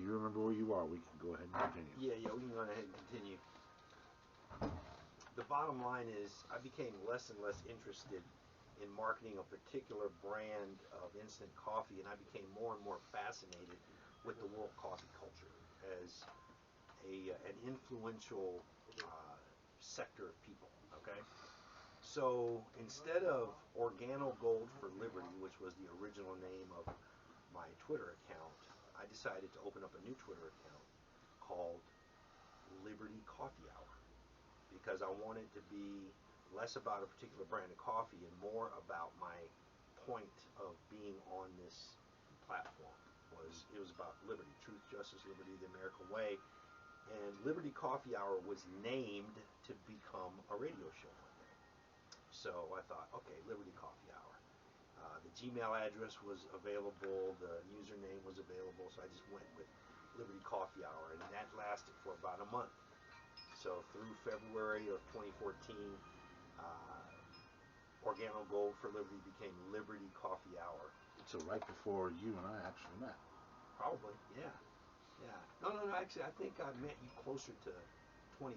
you remember where you are, we can go ahead and continue. Yeah, we can go ahead and continue. The bottom line is I became less and less interested in marketing a particular brand of instant coffee, and I became more and more fascinated with the world coffee culture as an influential sector of people, okay? So instead of Organo Gold for Liberty, which was the original name of my Twitter account, I decided to open up a new Twitter account called Liberty Coffee Hour, because I wanted to be less about a particular brand of coffee and more about my point of being on this platform. It was about liberty, truth, justice, liberty, the American way. And Liberty Coffee Hour was named to become a radio show one day. So I thought, okay, Liberty Coffee Hour. The Gmail address was available, the username was available, so I just went with Liberty Coffee Hour, and that lasted for about a month. So through February of 2014, Organo Gold for Liberty became Liberty Coffee Hour. So right before you and I actually met. Probably, yeah. No, actually, I think I met you closer to 2011,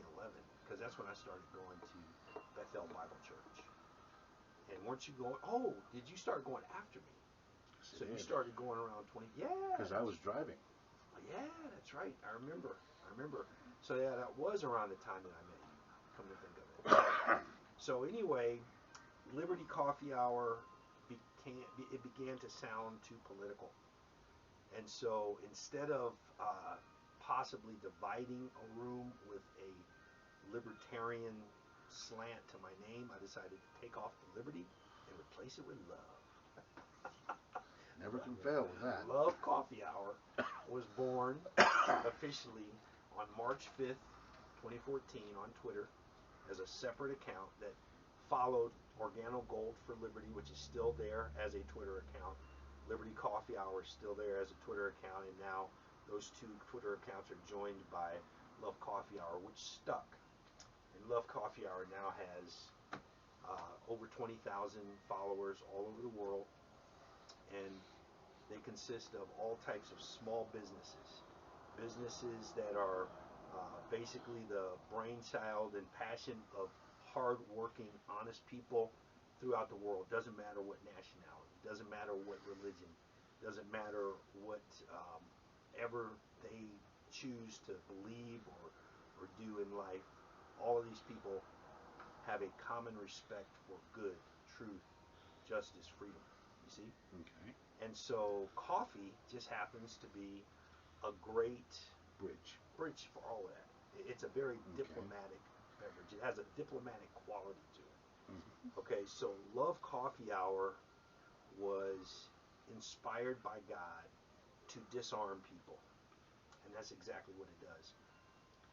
because that's when I started going to Bethel Bible Church. And weren't you going, did you start going after me? Yes, So you started going around 20, yeah. Because I was driving. Yeah, that's right. I remember. So yeah, that was around the time that I met you, come to think of it. So anyway, Liberty Coffee Hour began to sound too political. And so instead of possibly dividing a room with a libertarian slant to my name, I decided to take off the liberty and replace it with love. Never can fail with that. Love Coffee Hour was born officially on March 5th, 2014 on Twitter as a separate account that followed Organo Gold for Liberty, which is still there as a Twitter account. Liberty Coffee Hour is still there as a Twitter account, and now those two Twitter accounts are joined by Love Coffee Hour, which stuck. And Love Coffee Hour now has over 20,000 followers all over the world, and they consist of all types of small businesses that are basically the brainchild and passion of hard-working, honest people throughout the world. Doesn't matter what nationality, doesn't matter what religion, doesn't matter what ever they choose to believe or do in life. All of these people have a common respect for good, truth, justice, freedom. You see? Okay. And so coffee just happens to be a great bridge for all of that. It's a very diplomatic beverage. It has a diplomatic quality to it. Mm-hmm. Okay, so Love Coffee Hour was inspired by God to disarm people. And that's exactly what it does.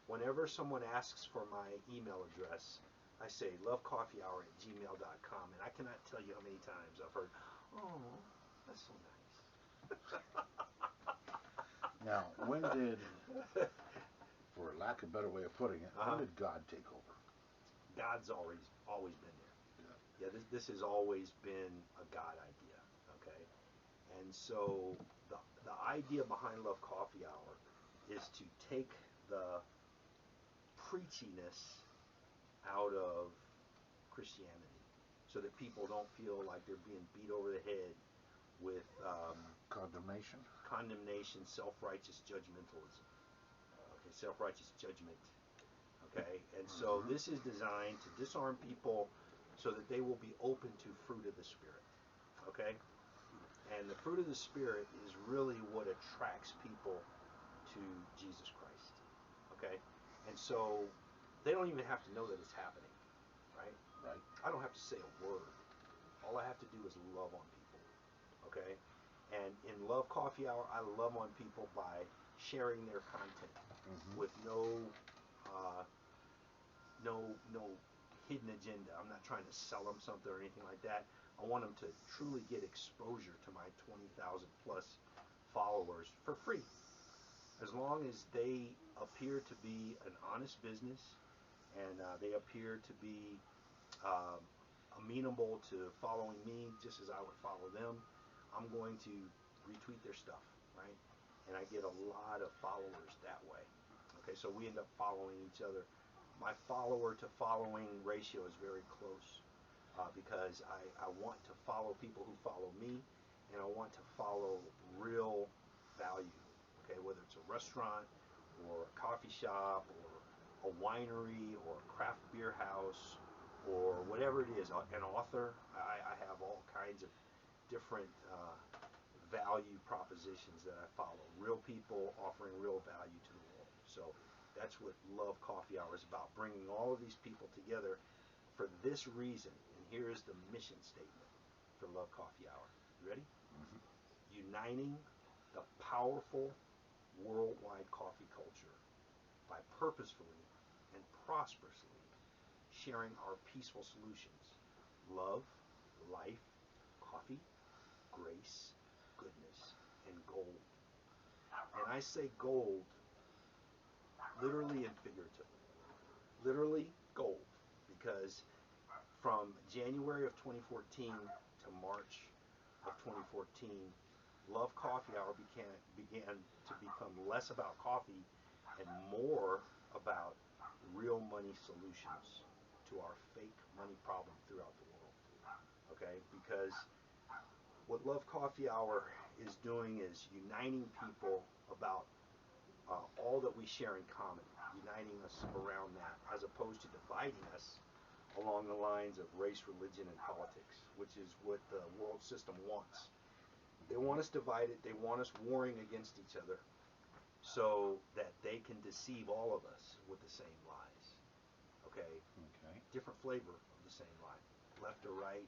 Whenever someone asks for my email address, I say lovecoffeehour@gmail.com, and I cannot tell you how many times I've heard, "Oh, that's so nice." Now, when did, for lack of a better way of putting it, when did God take over? God's always been there. Yeah, this has always been a God idea, okay? And so the idea behind Love Coffee Hour is to take the preachiness out of Christianity so that people don't feel like they're being beat over the head with condemnation, self-righteous judgmentalism. Okay, self-righteous judgment. Okay, and so this is designed to disarm people so that they will be open to fruit of the Spirit. Okay, and the fruit of the Spirit is really what attracts people to Jesus Christ. Okay, and so they don't even have to know that it's happening, right? Right. I don't have to say a word. All I have to do is love on people. Okay, and in Love Coffee Hour, I love on people by sharing their content with no hidden agenda. I'm not trying to sell them something or anything like that. I want them to truly get exposure to my 20,000 plus followers for free. As long as they appear to be an honest business and they appear to be amenable to following me just as I would follow them, I'm going to retweet their stuff, right? and I get a lot of followers that way. Okay, so we end up following each other. My follower to following ratio is very close because I want to follow people who follow me, and I want to follow real value. Okay, whether it's a restaurant or a coffee shop or a winery or a craft beer house or whatever it is, an author. I have all kinds of different value propositions that I follow. Real people offering real value to the world. So that's what Love Coffee Hour is about, bringing all of these people together for this reason. And here is the mission statement for Love Coffee Hour. You ready? Mm-hmm. Uniting the powerful worldwide coffee culture by purposefully and prosperously sharing our peaceful solutions: love, life, coffee, grace, goodness, and gold. And I say gold literally and figuratively. Literally gold, because from January of 2014 to March of 2014, Love Coffee Hour began to become less about coffee and more about real money solutions to our fake money problem throughout the world. Okay? Because what Love Coffee Hour is doing is uniting people about all that we share in common, uniting us around that, as opposed to dividing us along the lines of race, religion, and politics, which is what the world system wants. They want us divided, they want us warring against each other so that they can deceive all of us with the same lies. Okay? Okay. Different flavor of the same lie. Left or right,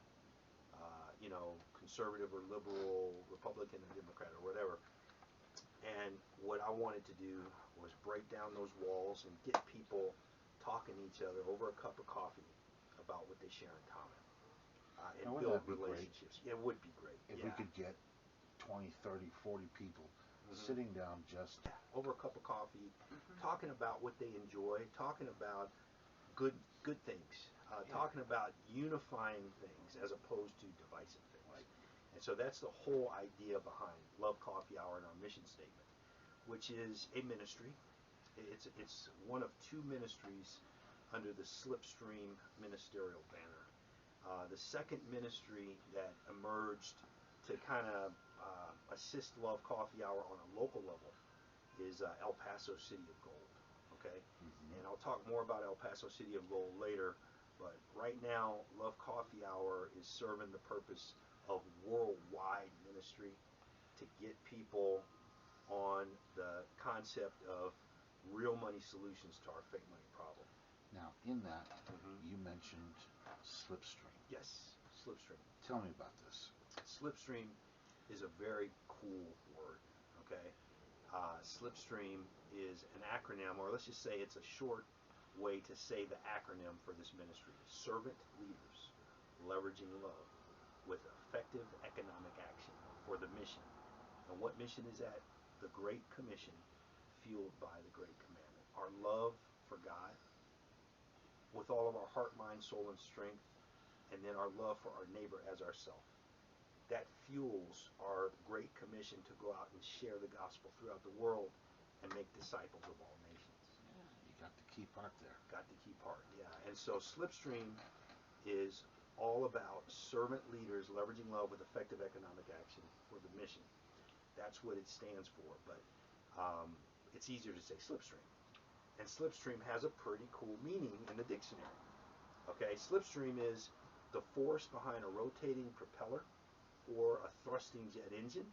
conservative or liberal, Republican or Democrat or whatever. And what I wanted to do was break down those walls and get people talking to each other over a cup of coffee about what they share in common. And Now, build wouldn't that be relationships. Yeah, it would be great. if yeah. we could get 20, 30, 40 people Mhm. sitting down just over a cup of coffee, talking about what they enjoy, talking about good things, talking about unifying things as opposed to divisive things. Right. And so that's the whole idea behind Love Coffee Hour and our mission statement, which is a ministry. It's one of two ministries under the Slipstream ministerial banner. The second ministry that emerged to kind of assist Love Coffee Hour on a local level is El Paso City of Gold. Okay? Mm-hmm. And I'll talk more about El Paso City of Gold later, but right now Love Coffee Hour is serving the purpose of worldwide ministry to get people on the concept of real money solutions to our fake money problem. Now, in that, Mhm. you mentioned Slipstream. Yes, Slipstream. Tell me about this. Slipstream is a very cool word. Okay, Slipstream is an acronym, or let's just say it's a short way to say the acronym for this ministry: Servant Leaders Leveraging Love with Effective Economic Action for the mission. And what mission is that? The Great Commission, fueled by the Great Commandment. Our love for God with all of our heart, mind, soul, and strength, and then our love for our neighbor as ourself. That fuels our Great Commission to go out and share the gospel throughout the world and make disciples of all nations. Yeah, you got the key part there. Got the key part, yeah. And so Slipstream is all about servant leaders leveraging love with effective economic action for the mission. That's what it stands for, but it's easier to say Slipstream. And Slipstream has a pretty cool meaning in the dictionary. Okay, Slipstream is the force behind a rotating propeller or a thrusting jet engine,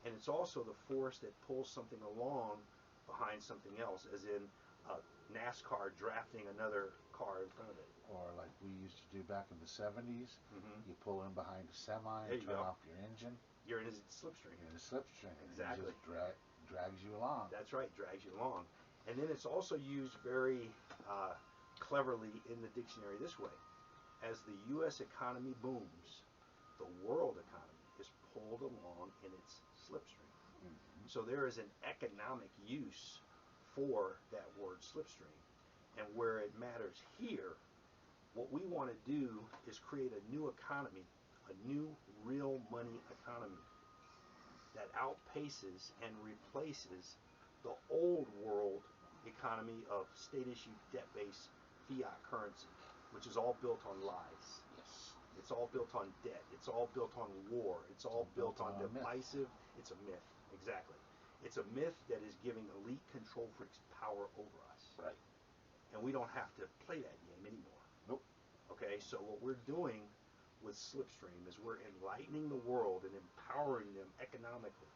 and it's also the force that pulls something along behind something else, as in NASCAR drafting another car in front of it. Or like we used to do back in the 70s, Mm-hmm. you pull in behind a semi There and you turn go. off your engine. You're in a slipstream. You're in a slipstream. Exactly. It just drags you along. That's right, drags you along. And then it's also used very cleverly in the dictionary this way: as the U.S. economy booms, the world economy is pulled along in its slipstream. Mm-hmm. So there is an economic use for that word slipstream. And where it matters here, what we want to do is create a new economy, a new real money economy that outpaces and replaces the old world economy of state-issued debt-based fiat currency, which is all built on lies. Yes. It's all built on debt. It's all built on war. It's all built on divisive. It's a myth. Exactly. It's a myth that is giving elite control freaks power over us. Right. And we don't have to play that game anymore. Nope. Okay, so what we're doing with Slipstream is we're enlightening the world and empowering them economically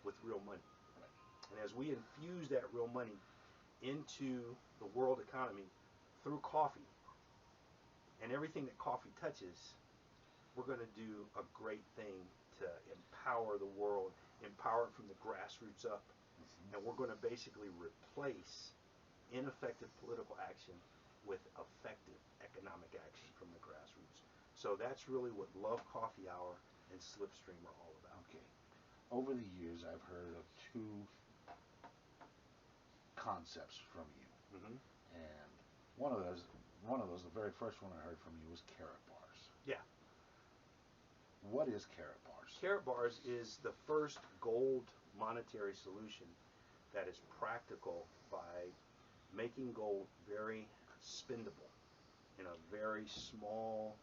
with real money. Right. And as we infuse that real money into the world economy through coffee and everything that coffee touches, we're going to do a great thing to empower the world, empower it from the grassroots up. And we're going to basically replace ineffective political action with effective economic action from the grassroots. So that's really what Love Coffee Hour and Slipstream are all about. Okay. Over the years, I've heard of two concepts from you, and one of those, the very first one I heard from you was carrot bars. Yeah. What is carrot bars? Carrot bars is the first gold monetary solution that is practical by making gold very spendable in a very small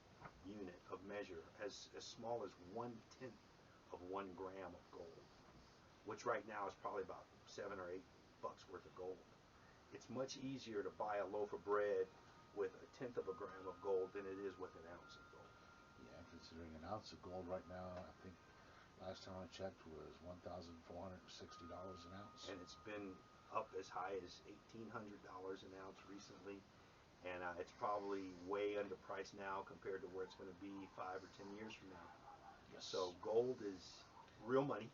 unit of measure, as small as 1/10 of 1 gram of gold, which right now is probably about $7 or $8 worth of gold. It's much easier to buy a loaf of bread with 1/10 of a gram of gold than it is with an ounce of gold. Yeah, considering an ounce of gold right now, I think last time I checked was $1,460 an ounce. And it's been up as high as $1,800 an ounce recently, and it's probably way underpriced now compared to where it's going to be 5 or 10 years from now. Yes. So gold is real money.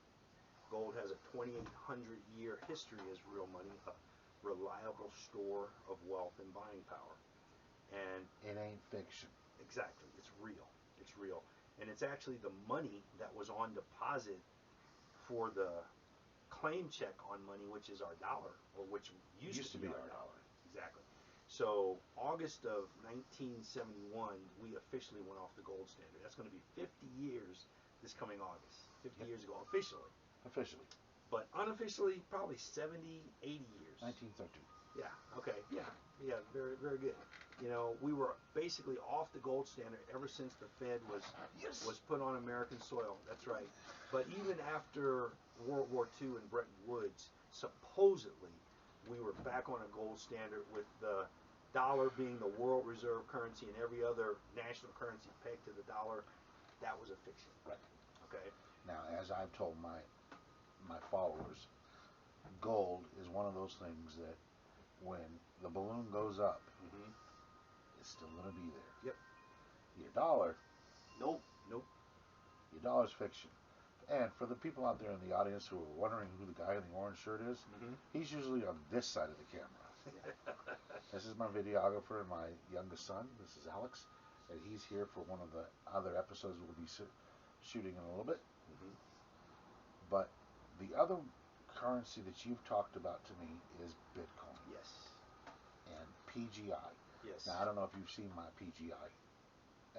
Gold has a 2,800-year history as real money, a reliable store of wealth and buying power. And it ain't fiction. exactly, it's real. It's real. And it's actually the money that was on deposit for the claim check on money, which is our dollar, or which used to be our dollar. Exactly. So August of 1971, we officially went off the gold standard. That's going to be 50 years this coming August. 50 years ago, officially. Officially. But unofficially, probably 70, 80 years. 1913. Yeah, okay, yeah, very, very good. You know, we were basically off the gold standard ever since the Fed was put on American soil. That's right. But even after World War II and Bretton Woods, supposedly we were back on a gold standard with the dollar being the world reserve currency and every other national currency pegged to the dollar. That was a fiction. Right. Okay. Now, as I've told my followers, gold is one of those things that when the balloon goes up, it's still going to be there. Yep. Your dollar, Nope. your dollar's fiction. And for the people out there in the audience who are wondering who the guy in the orange shirt is, he's usually on this side of the camera. This is my videographer and my youngest son. This is Alex, and he's here for one of the other episodes we'll be shooting in a little bit. But the other currency that you've talked about to me is Bitcoin. Yes. And PGI. Yes. Now, I don't know if you've seen my PGI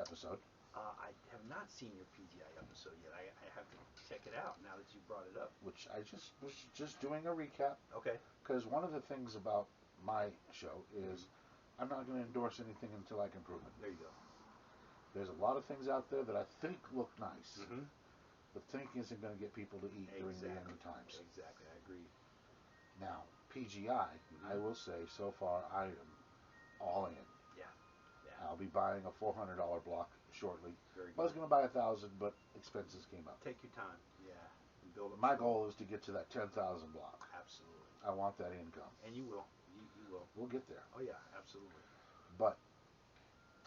episode. I have not seen your PGI episode yet. I have to check it out now that you brought it up. Which I was just doing a recap. Okay. Because one of the things about my show is I'm not going to endorse anything until I can prove it. There you go. There's a lot of things out there that I think look nice, but think isn't going to get people to eat during the end of times. Exactly, I agree. Now, PGI, I will say, so far I am all in. Yeah. I'll be buying a $400 block shortly. Very good. I was going to buy 1,000, but expenses came up. Take your time. Yeah. And build up My goal is to get to that 10,000 block. Absolutely. I want that income. And you will. You will. We'll get there. Oh yeah, absolutely. But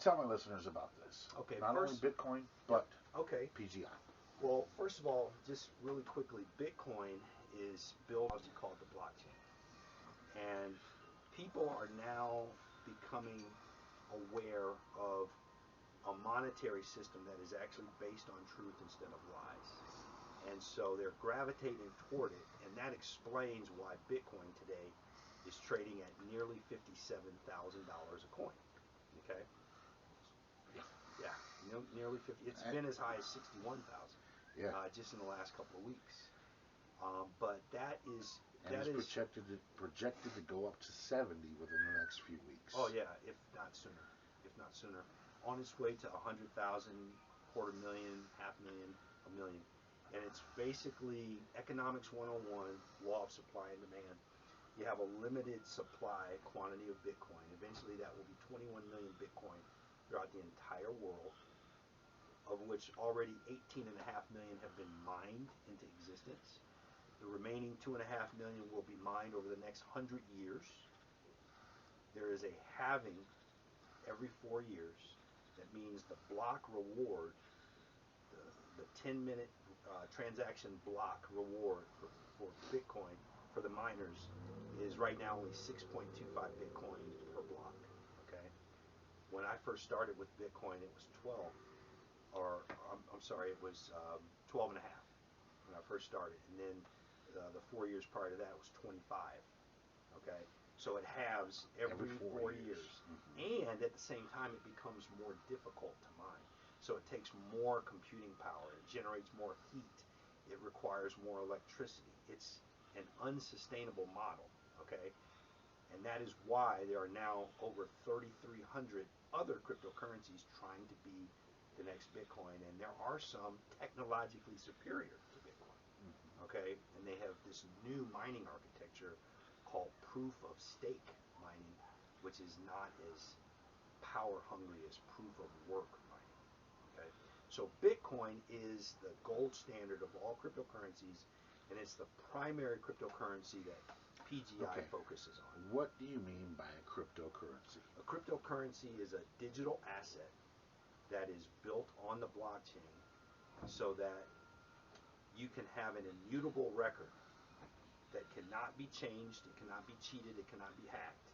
tell my listeners about this. Okay. Not only Bitcoin, but PGI. Well, first of all, just really quickly, Bitcoin is built on what's called the blockchain. And people are now becoming aware of a monetary system that is actually based on truth instead of lies. And so they're gravitating toward it, and that explains why Bitcoin today is trading at nearly $57,000 a coin. Okay? Yeah, nearly 50. It's been as high as 61,000 just in the last couple of weeks. But that is and that it's is projected to go up to 70 within the next few weeks. oh yeah, if not sooner, on its way to 100,000, quarter million, half million, a million. And it's basically economics 101, law of supply and demand. You have a limited supply quantity of Bitcoin. Eventually that will be 21 million Bitcoin throughout the entire world, of which already 18.5 million have been mined into existence. The remaining 2.5 million will be mined over the next 100 years. There is a halving every 4 years. That means the block reward, the 10-minute transaction block reward for Bitcoin for the miners is right now only 6.25 Bitcoin per block. Okay. When I first started with Bitcoin, it was 12, or I'm sorry, it was 12 and a half when I first started, and then the 4 years prior to that was 25. Okay. So it halves every 4 years. Mm-hmm. And at the same time, it becomes more difficult to mine. So it takes more computing power. It generates more heat. It requires more electricity. It's an unsustainable model, okay? And that is why there are now over 3,300 other cryptocurrencies trying to be the next Bitcoin. And there are some technologically superior to Bitcoin, okay? And they have this new mining architecture called proof of stake mining, which is not as power hungry as proof of work mining. Okay, so Bitcoin is the gold standard of all cryptocurrencies, and it's the primary cryptocurrency that PGI focuses on. What do you mean by a cryptocurrency? A cryptocurrency is a digital asset that is built on the blockchain so that you can have an immutable record that cannot be changed, it cannot be cheated, it cannot be hacked.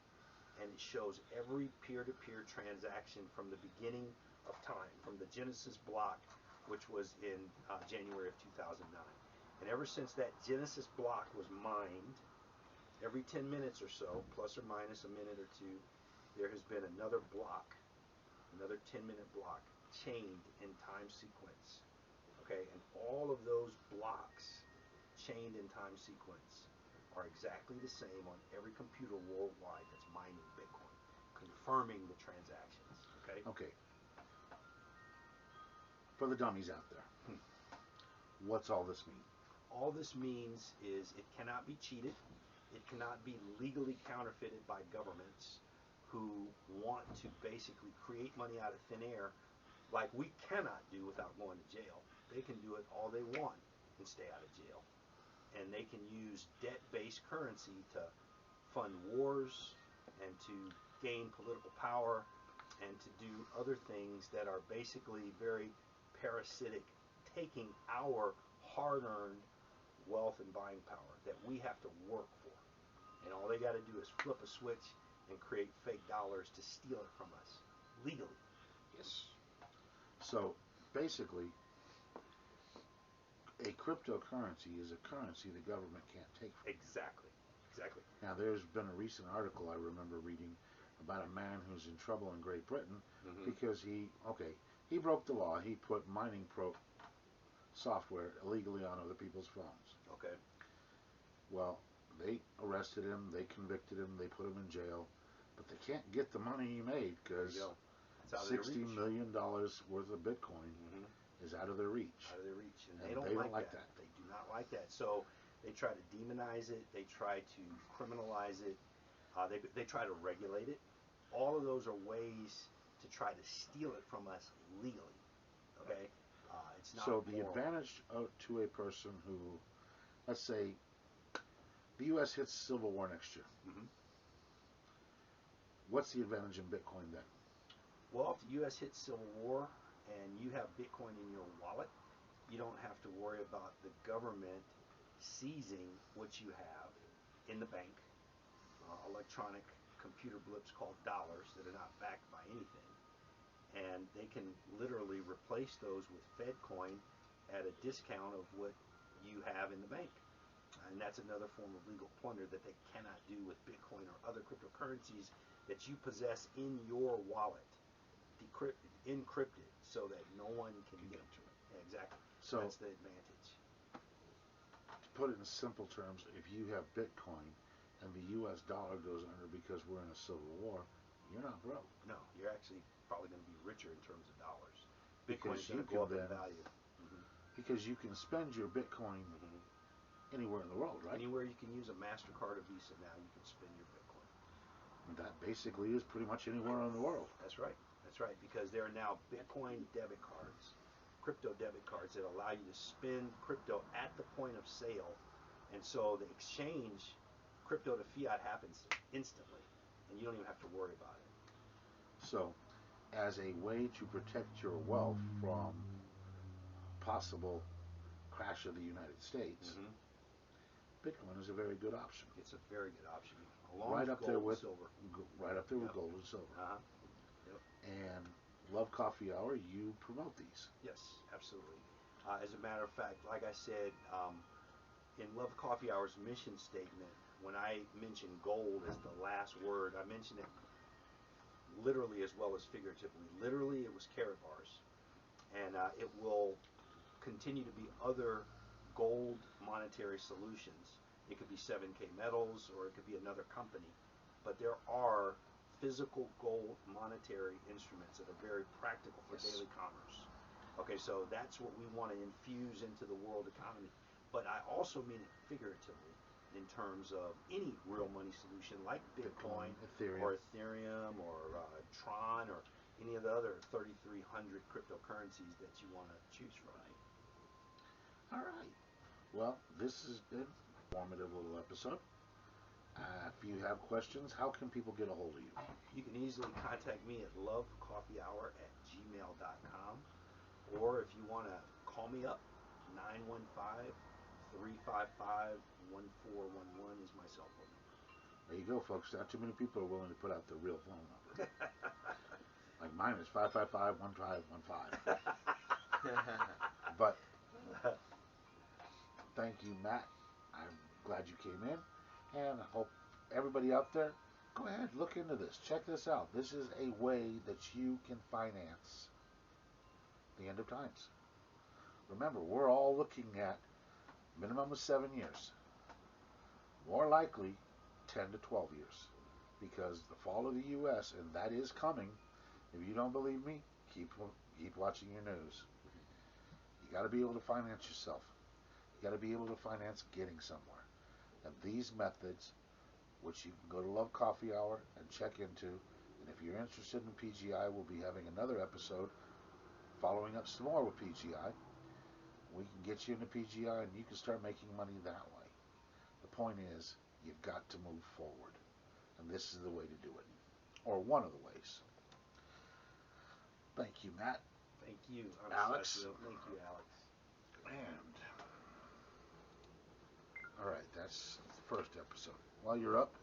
And it shows every peer-to-peer transaction from the beginning of time, from the Genesis block, which was in January of 2009. And ever since that Genesis block was mined, every 10 minutes or so, plus or minus a minute or two, there has been another block, another 10-minute block, chained in time sequence. Okay, and all of those blocks chained in time sequence are exactly the same on every computer worldwide that's mining Bitcoin, confirming the transactions. Okay? Okay. For the dummies out there, what's all this mean? All this means is it cannot be cheated. It cannot be legally counterfeited by governments who want to basically create money out of thin air like we cannot do without going to jail. They can do it all they want and stay out of jail. And they can use debt-based currency to fund wars and to gain political power and to do other things that are basically very parasitic, taking our hard-earned wealth and buying power that we have to work for. And all they got to do is flip a switch and create fake dollars to steal it from us legally. Yes. So basically, a cryptocurrency is a currency the government can't take from you. Exactly. Now, there's been a recent article I remember reading about a man who's in trouble in Great Britain because he broke the law. He put mining software illegally on other people's phones. Okay. Well, they arrested him, they convicted him, they put him in jail, but they can't get the money he made because $60 million worth of Bitcoin is out of their reach. Out of their reach. And they don't like that. They do not like that. So they try to demonize it. They try to criminalize it. They try to regulate it. All of those are ways to try to steal it from us legally. Okay? It's not so the moral. advantage to a person who, let's say, the U.S. hits Civil War next year. What's the advantage in Bitcoin then? Well, if the U.S. hits Civil War and you have Bitcoin in your wallet, you don't have to worry about the government seizing what you have in the bank, electronic computer blips called dollars that are not backed by anything. And they can literally replace those with Fedcoin at a discount of what you have in the bank. And that's another form of legal plunder that they cannot do with Bitcoin or other cryptocurrencies that you possess in your wallet, encrypted, so that no one can get to it. Yeah, exactly. So that's the advantage. put it in simple terms, if you have Bitcoin and the U.S. dollar goes under because we're in a civil war, you're not broke. No, you're actually probably going to be richer in terms of dollars. Because Bitcoin's going to go up in then, value. because you can spend your Bitcoin anywhere in the world, right? Anywhere you can use a MasterCard or Visa now, you can spend your Bitcoin. That basically is pretty much anywhere in the world. That's right. That's right. Because there are now Bitcoin debit cards, crypto debit cards that allow you to spend crypto at the point of sale, and so the exchange crypto to fiat happens instantly, and you don't even have to worry about it. So, as a way to protect your wealth from possible crash of the United States, Bitcoin is a very good option. It's a very good option, along Right with up there gold with and silver. Right up there with gold and silver. Yep. And Love Coffee Hour, you promote these. Yes, absolutely. As a matter of fact, like I said, in Love Coffee Hour's mission statement, when I mentioned gold as the last word, I mentioned it literally as well as figuratively. Literally, it was Karat bars, and it will continue to be other gold monetary solutions. It could be 7K Metals, or it could be another company, but there are physical gold monetary instruments that are very practical for daily commerce. Okay, so that's what we want to infuse into the world economy. But I also mean it figuratively in terms of any real money solution like Bitcoin or Ethereum or Tron or any of the other 3,300 cryptocurrencies that you want to choose from. All right. Well, this has been a formative little episode. If you have questions, how can people get a hold of you? You can easily contact me at lovecoffeehour@gmail.com, or if you want to call me up, 915-355-1411 is my cell phone number. There you go, folks. Not too many people are willing to put out the real phone number. Like mine is 555-1515. But thank you, Matt. I'm glad you came in, and I hope everybody out there, go ahead, look into this. Check this out. This is a way that you can finance the end of times. Remember, we're all looking at minimum of 7 years. More likely, 10 to 12 years. Because the fall of the U.S., and that is coming. If you don't believe me, keep watching your news. You got to be able to finance yourself. You got to be able to finance getting somewhere. And these methods, which you can go to Love Coffee Hour and check into, and if you're interested in PGI, we'll be having another episode following up some more with PGI. We can get you into PGI and you can start making money that way. The point is, you've got to move forward. And this is the way to do it. Or one of the ways. Thank you, Matt. Thank you, Alex. Thank you, Alex. And all right, that's the first episode. While you're up,